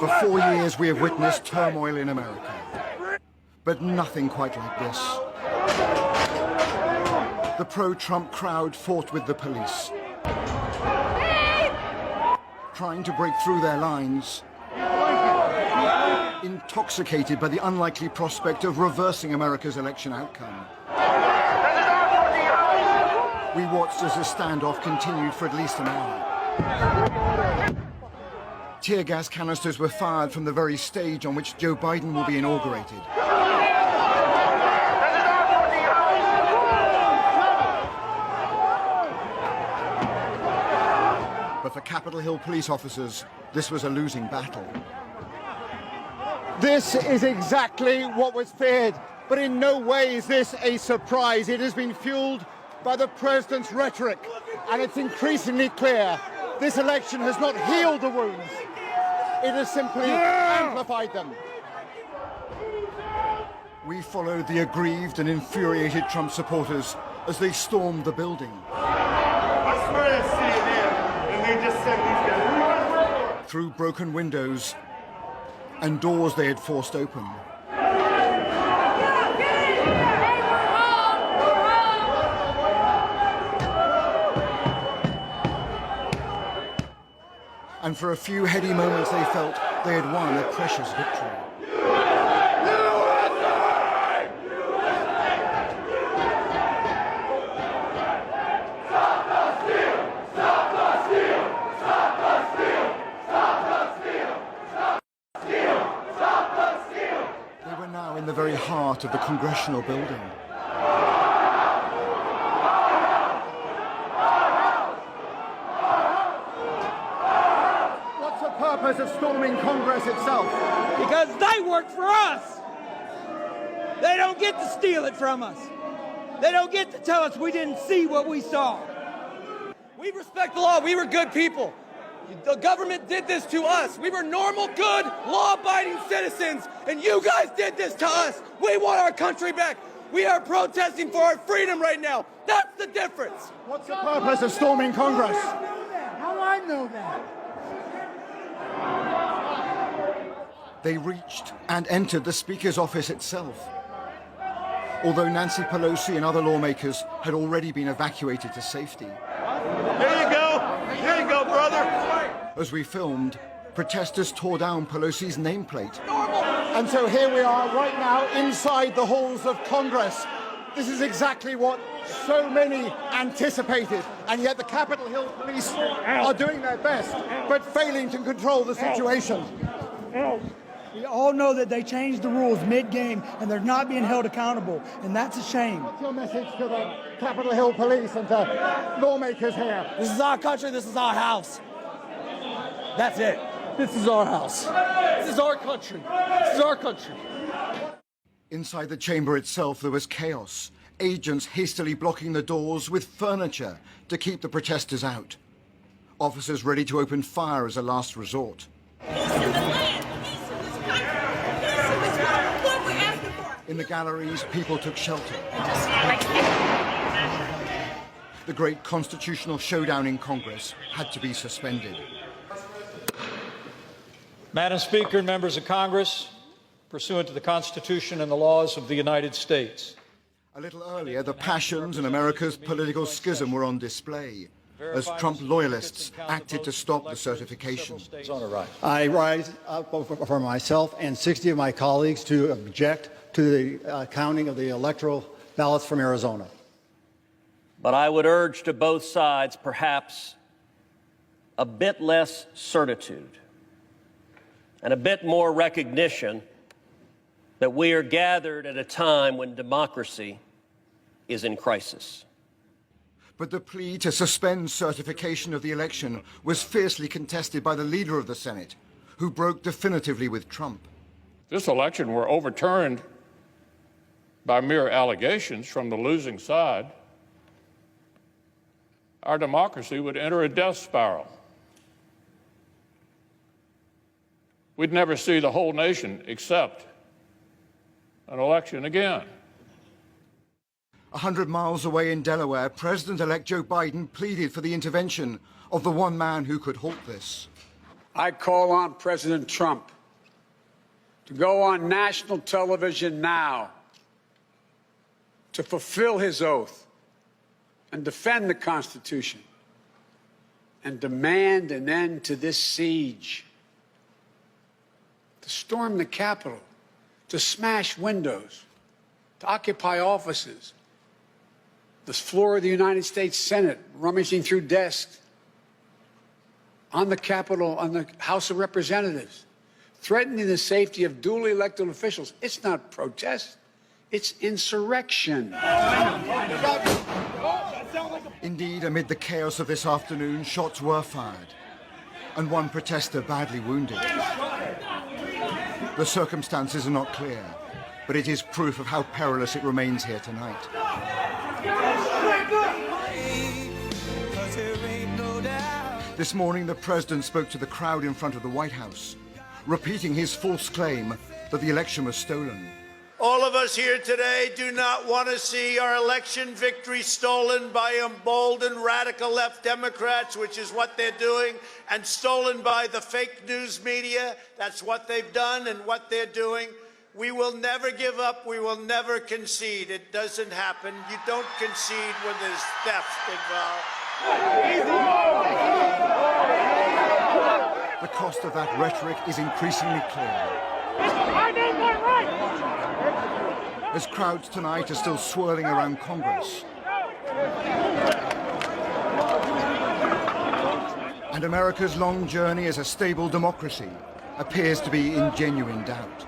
For 4 years, we have witnessed turmoil in America. But nothing quite like this. The pro-Trump crowd fought with the police, trying to break through their lines, intoxicated by the unlikely prospect of reversing America's election outcome. We watched as the standoff continued for at least an hour. Tear gas canisters were fired from the very stage on which Joe Biden will be inaugurated. But for Capitol Hill police officers, this was a losing battle. This is exactly what was feared, but in no way is this a surprise. It has been fueled by the president's rhetoric, and it's increasingly clear this election has not healed the wounds. It has simply amplified them. We followed the aggrieved and infuriated Trump supporters as they stormed the building. I swear that's CNN, and they just said these guys. Through broken windows and doors they had forced open. And for a few heady moments they felt they had won a precious victory. They were now in the very heart of the Congressional building. Purpose of storming Congress itself? Because they work for us. They don't get to steal it from us. They don't get to tell us we didn't see what we saw. We respect the law. We were good people. The government did this to us. We were normal, good, law-abiding citizens, and you guys did this to us. We want our country back. We are protesting for our freedom right now. That's the difference. What's the purpose of storming Congress? How do I know that? They reached and entered the Speaker's office itself. Although Nancy Pelosi and other lawmakers had already been evacuated to safety. There you go. There you go, brother. As we filmed, protesters tore down Pelosi's nameplate. And so here we are right now inside the halls of Congress. This is exactly what so many anticipated, and yet the Capitol Hill police are doing their best, but failing to control the situation. We all know that they changed the rules mid-game, and they're not being held accountable, and that's a shame. What's your message to the Capitol Hill police and to lawmakers here? This is our country. This is our house. That's it. This is our house. This is our country. This is our country. Inside the chamber itself, there was chaos. Agents hastily blocking the doors with furniture to keep the protesters out. Officers ready to open fire as a last resort. In the galleries, people took shelter. The great constitutional showdown in Congress had to be suspended. Madam Speaker and members of Congress, pursuant to the Constitution and the laws of the United States. A little earlier, the passions in America's political schism were on display as Trump loyalists acted to stop the certification. I rise up for myself and 60 of my colleagues to object to the counting of the electoral ballots from Arizona. But I would urge to both sides perhaps a bit less certitude and a bit more recognition that we are gathered at a time when democracy is in crisis. But the plea to suspend certification of the election was fiercely contested by the leader of the Senate, who broke definitively with Trump. If this election were overturned by mere allegations from the losing side, our democracy would enter a death spiral. We'd never see the whole nation accept an election again. 100 miles away in Delaware, President-elect Joe Biden pleaded for the intervention of the one man who could halt this. I call on President Trump to go on national television now to fulfill his oath and defend the Constitution and demand an end to this siege, to storm the Capitol, to smash windows, to occupy offices, the floor of the United States Senate, rummaging through desks, on the Capitol, on the House of Representatives, threatening the safety of duly elected officials. It's not protest, it's insurrection. Indeed, amid the chaos of this afternoon, shots were fired, and one protester badly wounded. The circumstances are not clear, but it is proof of how perilous it remains here tonight. This morning, the president spoke to the crowd in front of the White House, repeating his false claim that the election was stolen. All of us here today do not want to see our election victory stolen by emboldened radical left Democrats, which is what they're doing, and stolen by the fake news media. That's what they've done and what they're doing. We will never give up. We will never concede. It doesn't happen. You don't concede when there's theft involved. The cost of that rhetoric is increasingly clear. As crowds tonight are still swirling around Congress, and America's long journey as a stable democracy appears to be in genuine doubt.